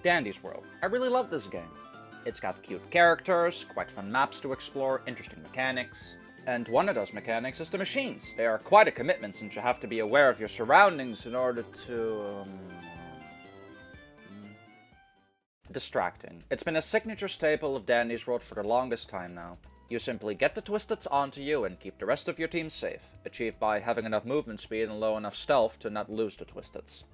Dandy's World. I really love this game. It's got cute characters, quite fun maps to explore, interesting mechanics. And one of those mechanics is the machines. They are quite a commitment since you have to be aware of your surroundings in order to... Distracting. It's been a signature staple of Dandy's World for the longest time now. You simply get the Twisteds onto you and keep the rest of your team safe, achieved by having enough movement speed and low enough stealth to not lose the Twisteds.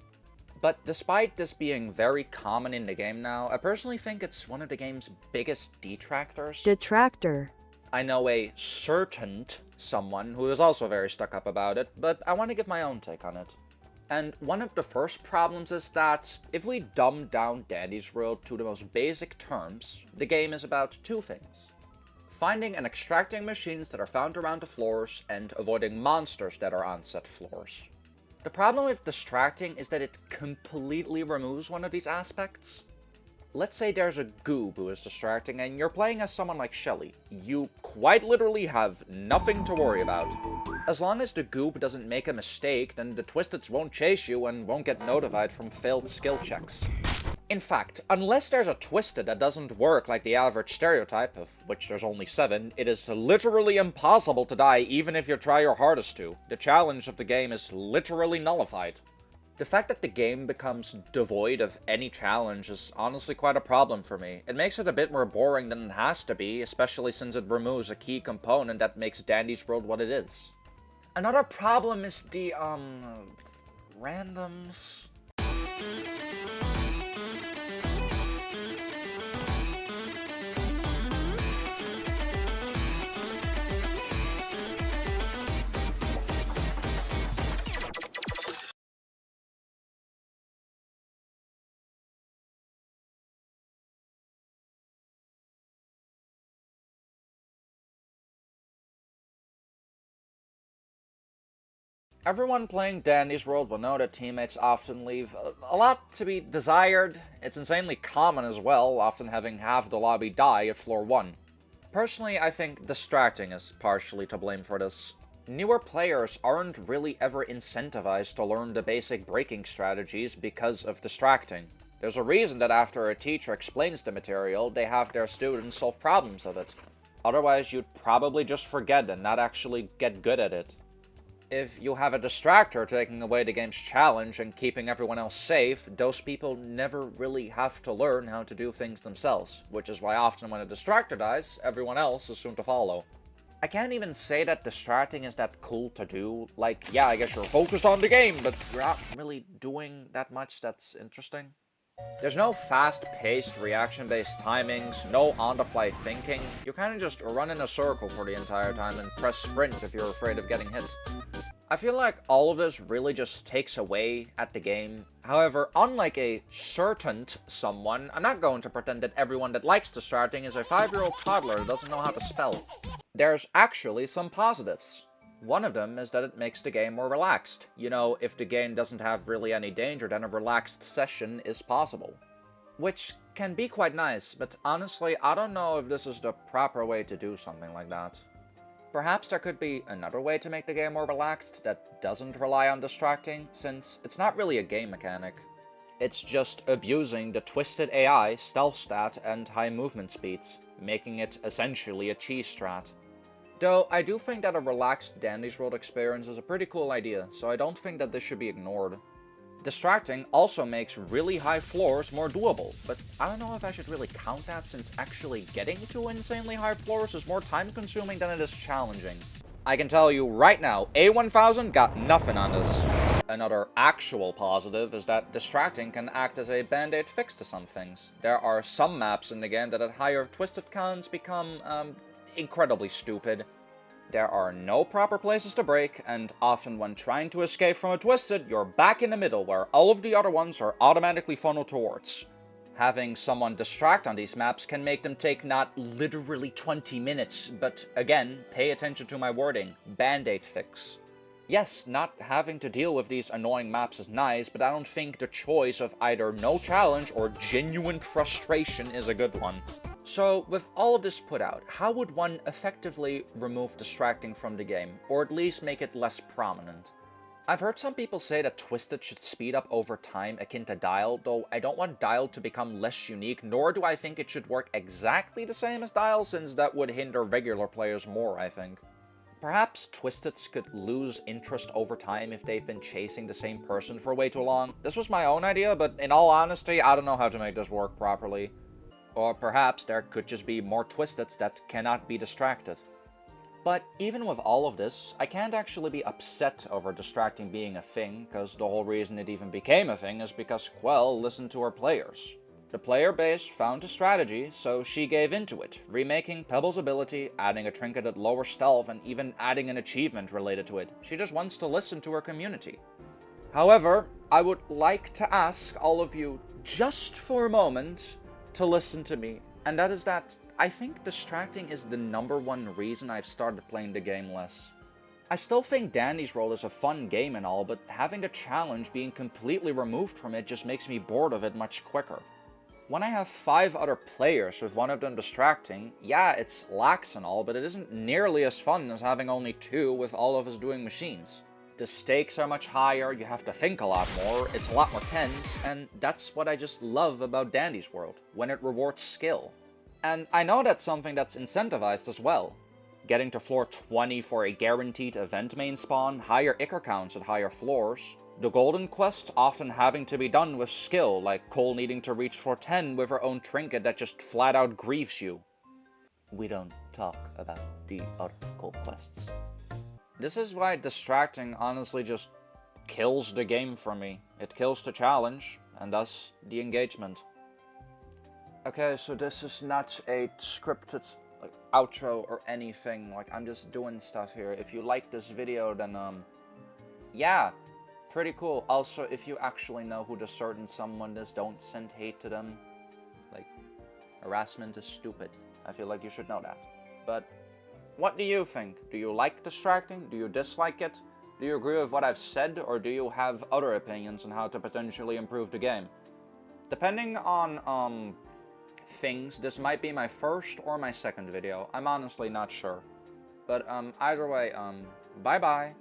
But despite this being very common in the game now, I personally think it's one of the game's biggest detractors. Detractor. I know a certain someone who is also very stuck up about it, but I want to give my own take on it. And one of the first problems is that if we dumb down Dandy's World to the most basic terms, the game is about two things. Finding and extracting machines that are found around the floors and avoiding monsters that are on said floors. The problem with distracting is that it completely removes one of these aspects. Let's say there's a goob who is distracting and you're playing as someone like Shelly. You quite literally have nothing to worry about. As long as the goob doesn't make a mistake, then the Twisteds won't chase you and won't get notified from failed skill checks. In fact, unless there's a Twisted that doesn't work like the average stereotype, of which there's only 7, it is literally impossible to die even if you try your hardest to. The challenge of the game is literally nullified. The fact that the game becomes devoid of any challenge is honestly quite a problem for me. It makes it a bit more boring than it has to be, especially since it removes a key component that makes Dandy's World what it is. Another problem is the, randoms. Everyone playing Dandy's World will know that teammates often leave a lot to be desired. It's insanely common as well, often having half the lobby die at floor 1. Personally, I think distracting is partially to blame for this. Newer players aren't really ever incentivized to learn the basic breaking strategies because of distracting. There's a reason that after a teacher explains the material, they have their students solve problems of it. Otherwise, you'd probably just forget and not actually get good at it. If you have a distractor taking away the game's challenge and keeping everyone else safe, those people never really have to learn how to do things themselves, which is why often when a distractor dies, everyone else is soon to follow. I can't even say that distracting is that cool to do. Like, yeah, I guess you're focused on the game, but you're not really doing that much that's interesting. There's no fast-paced, reaction-based timings, no on-the-fly thinking. You kind of just run in a circle for the entire time and press sprint if you're afraid of getting hit. I feel like all of this really just takes away at the game. However, unlike a certain someone, I'm not going to pretend that everyone that likes distracting is a 5-year-old toddler who doesn't know how to spell. There's actually some positives. One of them is that it makes the game more relaxed. You know, if the game doesn't have really any danger, then a relaxed session is possible. Which can be quite nice, but honestly, I don't know if this is the proper way to do something like that. Perhaps there could be another way to make the game more relaxed that doesn't rely on distracting, since it's not really a game mechanic. It's just abusing the twisted AI, stealth stat, and high movement speeds, making it essentially a cheese strat. Though, I do think that a relaxed Dandy's World experience is a pretty cool idea, so I don't think that this should be ignored. Distracting also makes really high floors more doable, but I don't know if I should really count that since actually getting to insanely high floors is more time-consuming than it is challenging. I can tell you right now, A1000 got nothing on this. Another actual positive is that distracting can act as a band-aid fix to some things. There are some maps in the game that at higher twisted counts become, incredibly stupid. There are no proper places to break, and often when trying to escape from a twisted, you're back in the middle where all of the other ones are automatically funneled towards. Having someone distract on these maps can make them take not literally 20 minutes, but again, pay attention to my wording, band-aid fix. Yes, not having to deal with these annoying maps is nice, but I don't think the choice of either no challenge or genuine frustration is a good one. So, with all of this put out, how would one effectively remove distracting from the game, or at least make it less prominent? I've heard some people say that Twisted should speed up over time akin to Dial, though I don't want Dial to become less unique, nor do I think it should work exactly the same as Dial, since that would hinder regular players more, I think. Perhaps Twisteds could lose interest over time if they've been chasing the same person for way too long. This was my own idea, but in all honesty, I don't know how to make this work properly. Or perhaps there could just be more Twisteds that cannot be distracted. But even with all of this, I can't actually be upset over distracting being a thing, because the whole reason it even became a thing is because Quell listened to her players. The player base found a strategy, so she gave into it, remaking Pebble's ability, adding a trinket at lower stealth, and even adding an achievement related to it. She just wants to listen to her community. However, I would like to ask all of you, just for a moment, to listen to me, and that is that I think distracting is the #1 reason I've started playing the game less. I still think Dandy's World is a fun game and all, but having the challenge being completely removed from it just makes me bored of it much quicker. When I have 5 other players with one of them distracting, yeah, it's lax and all, but it isn't nearly as fun as having only 2 with all of us doing machines. The stakes are much higher, you have to think a lot more, it's a lot more tense, and that's what I just love about Dandy's World, when it rewards skill. And I know that's something that's incentivized as well. Getting to floor 20 for a guaranteed event main spawn, higher Ichor counts at higher floors, the golden quest often having to be done with skill, like Cole needing to reach floor 10 with her own trinket that just flat out griefs you. We don't talk about the other gold quests. This is why distracting honestly just kills the game for me. It kills the challenge, and thus the engagement. Okay, so this is not a scripted outro or anything, like I'm just doing stuff here. If you like this video, then yeah, pretty cool. Also, if you actually know who the certain someone is, don't send hate to them. Like, harassment is stupid. I feel like you should know that. But what do you think? Do you like distracting? Do you dislike it? Do you agree with what I've said, or do you have other opinions on how to potentially improve the game? Depending on things, this might be my first or my second video. I'm honestly not sure. But either way, bye bye.